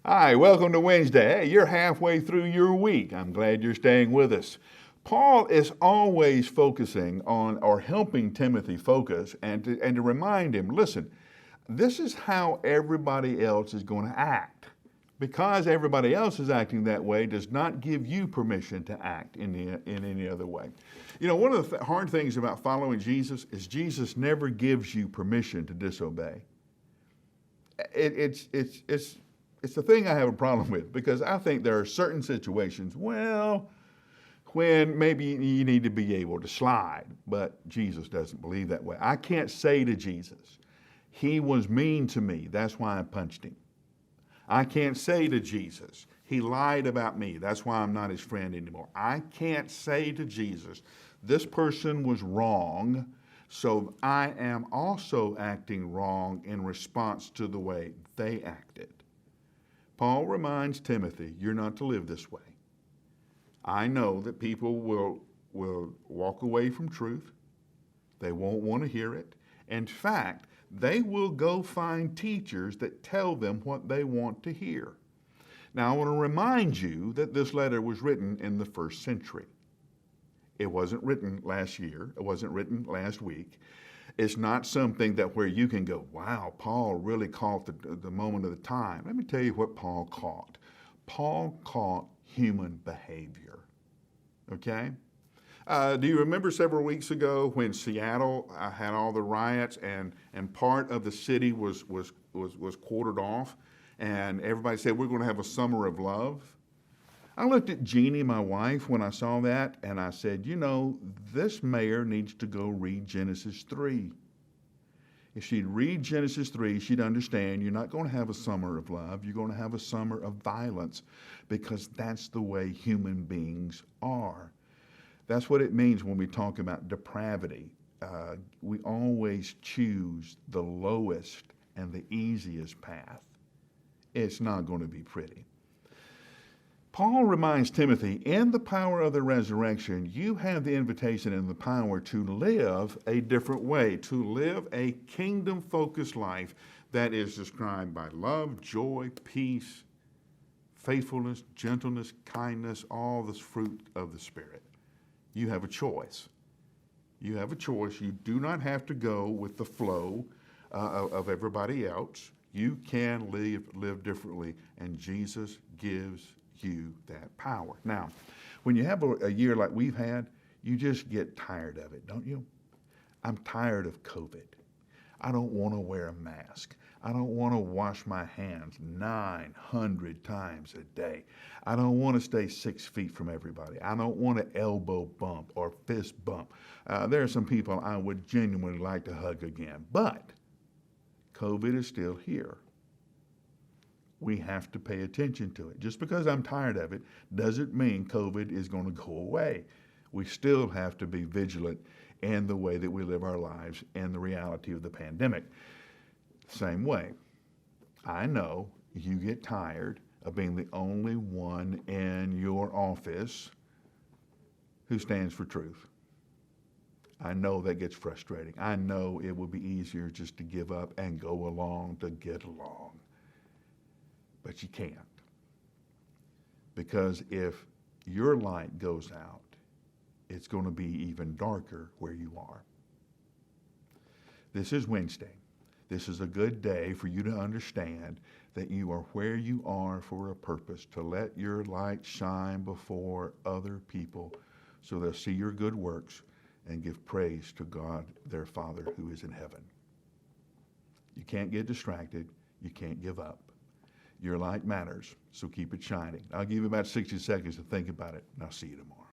Hi, welcome to Wednesday. Hey, you're halfway through your week. I'm glad you're staying with us. Paul is always focusing on or helping Timothy focus and to remind him, listen, this is how everybody else is going to act. Because everybody else is acting that way does not give you permission to act in any other way. You know, one of the hard things about following Jesus is Jesus never gives you permission to disobey. It's the thing I have a problem with because I think there are certain situations, well, when maybe you need to be able to slide, but Jesus doesn't believe that way. I can't say to Jesus, he was mean to me, that's why I punched him. I can't say to Jesus, he lied about me, that's why I'm not his friend anymore. I can't say to Jesus, this person was wrong, so I am also acting wrong in response to the way they acted. Paul reminds Timothy, you're not to live this way. I know that people will walk away from truth. They won't want to hear it. In fact, they will go find teachers that tell them what they want to hear. Now, I want to remind you that this letter was written in the first century. It wasn't written last year. It wasn't written last week. It's not something that where you can go, wow, Paul really caught the moment of the time. Let me tell you what Paul caught. Paul caught human behavior. Okay? Do you remember several weeks ago when Seattle had all the riots and part of the city was quartered off and everybody said, we're going to have a summer of love? I looked at Jeannie, my wife, when I saw that, and I said, you know, this mayor needs to go read Genesis 3. If she'd read Genesis 3, she'd understand you're not going to have a summer of love, you're going to have a summer of violence, because that's the way human beings are. That's what it means when we talk about depravity. We always choose the lowest and the easiest path. It's not going to be pretty. Paul reminds Timothy, in the power of the resurrection, you have the invitation and the power to live a different way, to live a kingdom-focused life that is described by love, joy, peace, faithfulness, gentleness, kindness, all the fruit of the Spirit. You have a choice. You have a choice. You do not have to go with the flow of everybody else. You can live differently, and Jesus gives you that power. Now, when you have a year like we've had, you just get tired of it, don't you? I'm tired of COVID. I don't want to wear a mask. I don't want to wash my hands 900 times a day. I don't want to stay 6 feet from everybody. I don't want to elbow bump or fist bump. There are some people I would genuinely like to hug again, but COVID is still here. We have to pay attention to it. Just because I'm tired of it doesn't mean COVID is going to go away. We still have to be vigilant in the way that we live our lives and the reality of the pandemic. Same way, I know you get tired of being the only one in your office who stands for truth. I know that gets frustrating. I know it would be easier just to give up and go along to get along. But you can't. Because if your light goes out, it's going to be even darker where you are. This is Wednesday. This is a good day for you to understand that you are where you are for a purpose, to let your light shine before other people so they'll see your good works and give praise to God, their Father who is in heaven. You can't get distracted. You can't give up. Your light matters, so keep it shining. I'll give you about 60 seconds to think about it, and I'll see you tomorrow.